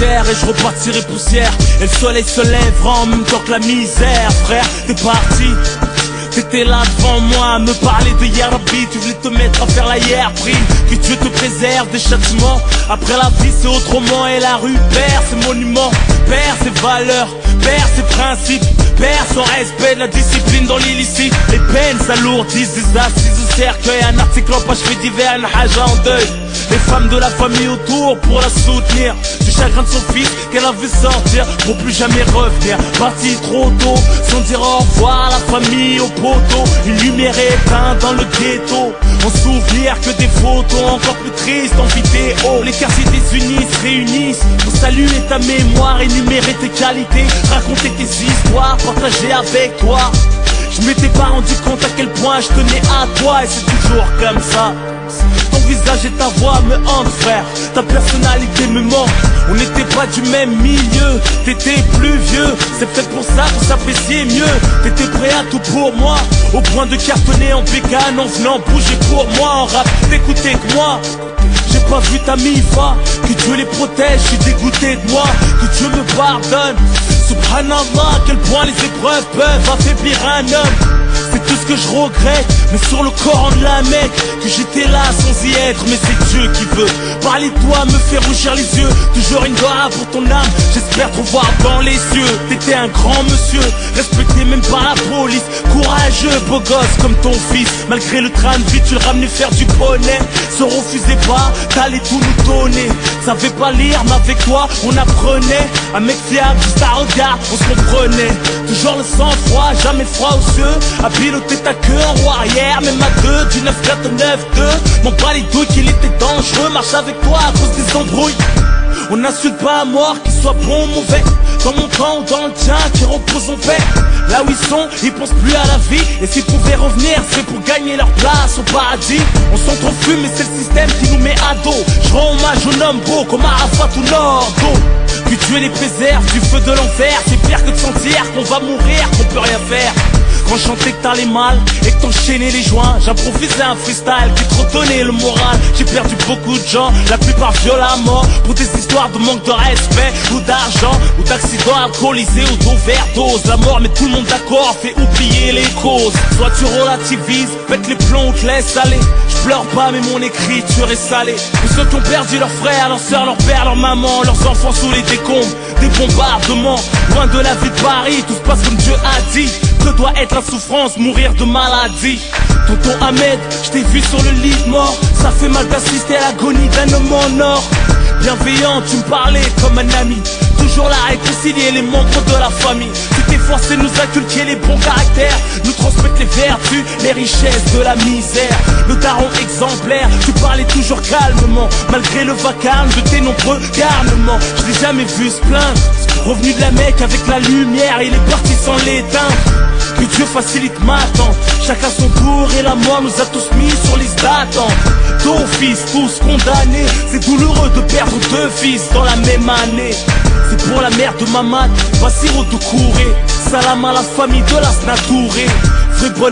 terre et je repartirai poussière. Et le soleil se lèvera en même temps que la misère. Frère, t'es parti, t'étais là devant moi à me parler de Yarabi. Tu voulais te mettre à faire la hier prime. Que Dieu te préserve des châtiments. Après la vie c'est autrement. Et la rue perd ses monuments, perd ses valeurs, perd ses principes, perd son respect de la discipline dans l'illicite. Les peines s'alourdissent, des assises au cercueil. Un article en page fait divers, une haja en deuil. Les femmes de la famille autour pour la soutenir. Du chagrin de son fils qu'elle a vu sortir pour plus jamais revenir. Parti trop tôt, sans dire au revoir à la famille, au poteau. Une lumière éteinte dans le ghetto. En souvenir que des photos encore plus tristes en vidéo. Les quartiers désunis se réunissent pour saluer ta mémoire, énumérer tes qualités, raconter tes histoires, partager avec toi. Je m'étais pas rendu compte à quel point je tenais à toi. Et c'est toujours comme ça. Ton visage et ta voix me hantent, frère. Ta personnalité me manque. On n'était pas du même milieu. T'étais plus vieux. C'est peut-être pour ça qu'on s'appréciait mieux. T'étais prêt à tout pour moi, au point de cartonner en bécane, en venant bouger pour moi. En rap, t'écoutais que moi. J'ai pas vu ta mifa. Que Dieu les protège, je suis dégoûté de moi. Que Dieu me pardonne. Subhanallah, à quel point les épreuves peuvent affaiblir un homme. C'est tout ce que je regrette, mais sur le Coran de la Mecque, que j'étais là sans y être. Mais c'est Dieu qui veut parler de toi, me fait rougir les yeux. Toujours une doigt pour ton âme, j'espère te voir dans les yeux. T'étais un grand monsieur, respecté même par la police. Courageux, beau gosse comme ton fils. Malgré le train de vie, tu le ramenais faire du poney. Se refusait pas, t'allais tout nous donner. Savais pas lire, mais avec toi, on apprenait. Un mec fiable, juste à regard, on se comprenait. Toujours le sang-froid, jamais froid aux yeux. À piloter ta queue en roue arrière, même à deux, du 9-4 au 9-2. M'en bats les douilles qu'il était dangereux, marche avec toi à cause des embrouilles. On n'insulte pas à mort, qu'il soit bon ou mauvais. Dans mon camp ou dans le tien, qui repose en paix. Là où ils sont, ils pensent plus à la vie. Et s'ils pouvaient revenir, c'est pour gagner leur place au paradis. On s'entrefume, mais c'est le système qui nous met à dos. Je rends hommage aux hommes beaux comme Arafat ou Nordo. Que Dieu les préserve du feu de l'enfer. C'est pire que de sentir qu'on va mourir, qu'on peut rien faire. Quand je chantais que t'allais mal et que t'enchaînais les joints, j'improvisais un freestyle qui te redonnait le moral. J'ai perdu beaucoup de gens, la plupart violemment, pour des histoires de manque de respect ou d'argent, ou d'accidents alcoolisés ou d'overdose. La mort met tout le monde d'accord, fait oublier les causes. Soit tu relativises, pète les plombs ou te laisses aller. Je pleure pas mais mon écriture est salée. Pour ceux qui ont perdu leurs frères, leurs sœurs, leurs pères, leurs mamans, leurs enfants sous les décombres des bombardements. Loin de la vie de Paris, tout se passe comme Dieu a dit. Que doit être la souffrance, mourir de maladie. Tonton Ahmed, je t'ai vu sur le lit de mort. Ça fait mal d'assister à l'agonie d'un homme en or. Bienveillant, tu me parlais comme un ami. Toujours là à réconcilier les membres de la famille. Tu t'es forcé de nous inculquer les bons caractères, nous transmettre les vertus, les richesses de la misère. Le daron exemplaire, tu parlais toujours calmement, malgré le vacarme de tes nombreux garnements. Je l'ai jamais vu se plaindre. Revenu de la Mecque avec la lumière, il est parti sans l'éteindre. Que Dieu facilite ma attente. Chacun son tour et la mort nous a tous mis sur liste d'attente. D'office, tous condamnés. C'est douloureux de perdre deux fils dans la même année. C'est pour la mère de Mamad, Bassirou Doucouré. Salam à la famille de la Snatouré. Vrai bonheur.